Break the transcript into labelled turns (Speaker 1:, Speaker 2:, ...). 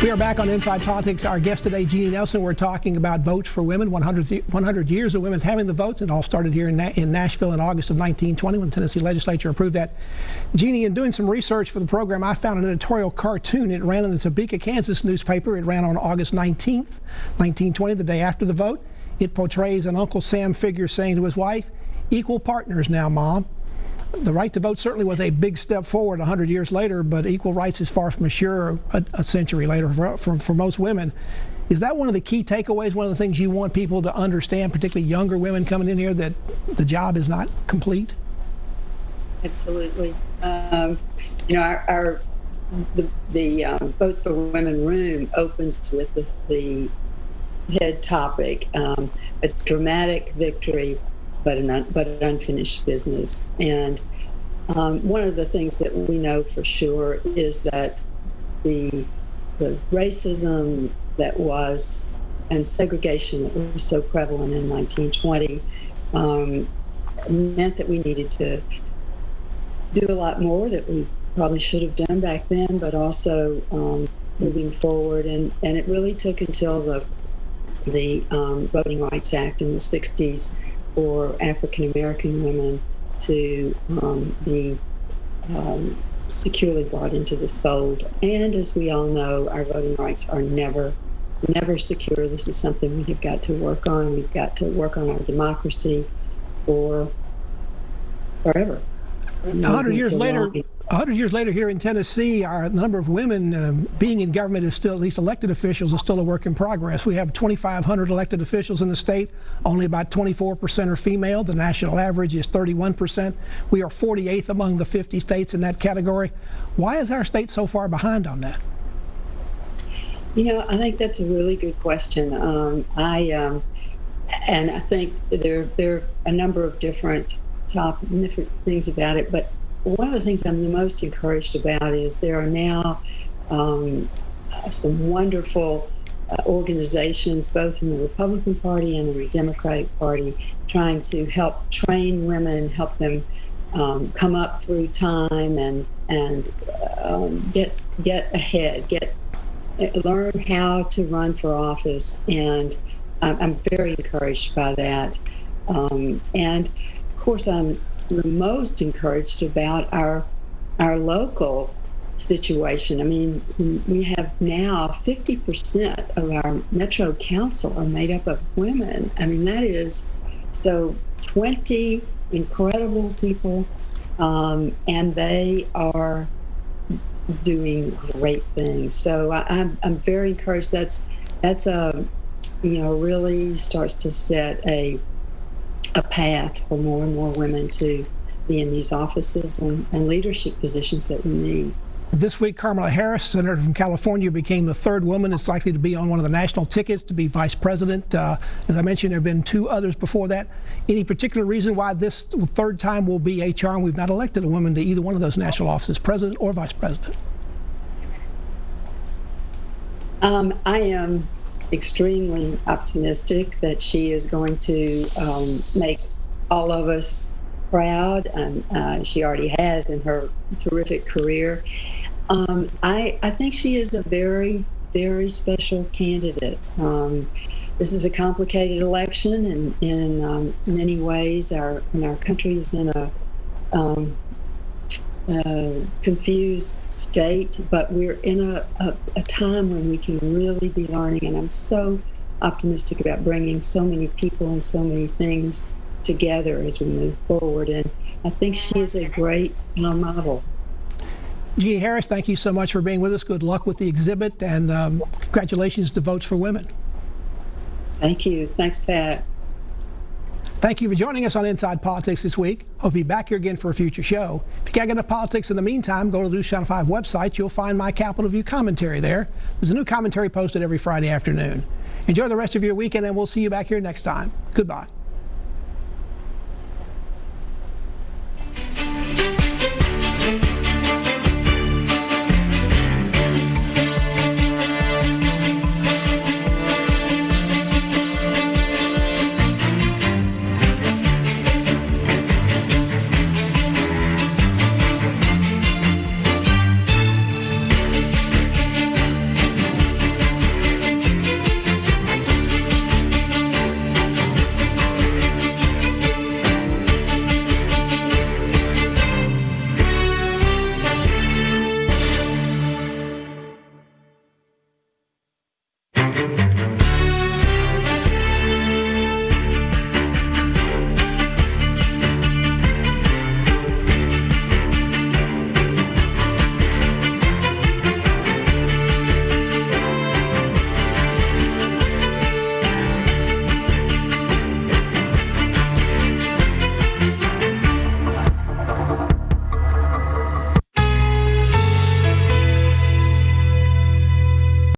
Speaker 1: We are back on Inside Politics. Our guest today, Jeanie Nelson. We're talking about votes for women, 100 years of women having the votes. It all started here in Nashville in August of 1920 when the Tennessee legislature approved that. Jeanie, in doing some research for the program, I found an editorial cartoon. It ran in the Topeka, Kansas newspaper. It ran on August 19th, 1920, the day after the vote. It portrays an Uncle Sam figure saying to his wife, "Equal partners now, Mom." The right to vote certainly was a big step forward 100 years later, but equal rights is far from sure a century later for most women. Is that one of the key takeaways, one of the things you want people to understand, particularly younger women coming in here, that the job is not complete?
Speaker 2: Absolutely. The Votes for Women room opens with the head topic, a dramatic victory, but unfinished business. And one of the things that we know for sure is that the racism that was and segregation that was so prevalent in 1920 meant that we needed to do a lot more that we probably should have done back then, but also moving forward. And it really took until the Voting Rights Act in the 60s for African American women to be securely brought into this fold. And as we all know, our voting rights are never secure. This is something we have got to work on. We've got to work on our democracy for forever.
Speaker 1: 100 years later here in Tennessee, the number of women being in government is still, at least elected officials, is still a work in progress. We have 2,500 elected officials in the state. Only about 24% are female. The national average is 31%. We are 48th among the 50 states in that category. Why is our state so far behind on that?
Speaker 2: I think that's a really good question. And I think there are a number of different things about it, but one of the things I'm the most encouraged about is there are now some wonderful organizations, both in the Republican Party and in the Democratic Party, trying to help train women, help them come up through time and get ahead, learn how to run for office, and I'm very encouraged by that. And of course, I'm the most encouraged about our local situation. I mean, we have now 50% of our Metro Council are made up of women. I mean, that is so 20 incredible people, and they are doing great things. So I'm very encouraged. That's really starts to set a path for more and more women to be in these offices and leadership positions that we need.
Speaker 1: This week, Kamala Harris, Senator from California, became the third woman that's likely to be on one of the national tickets to be vice president. As I mentioned, there have been two others before that. Any particular reason why this third time will be HR and we've not elected a woman to either one of those national offices, president or vice president?
Speaker 2: I am extremely optimistic that she is going to make all of us proud, and she already has in her terrific career. I think she is a very, very special candidate. This is a complicated election, and in many ways our country is in a confused state, but we're in a time when we can really be learning, and I'm so optimistic about bringing so many people and so many things together as we move forward, and I think she is a great model.
Speaker 1: Jeanie Harris, thank you so much for being with us. Good luck with the exhibit, and congratulations to Votes for Women.
Speaker 2: Thank you. Thanks, Pat.
Speaker 1: Thank you for joining us on Inside Politics this week. Hope you'll be back here again for a future show. If you can't get enough politics in the meantime, go to the News Channel 5 website. You'll find my Capitol View commentary there. There's a new commentary posted every Friday afternoon. Enjoy the rest of your weekend, and we'll see you back here next time. Goodbye.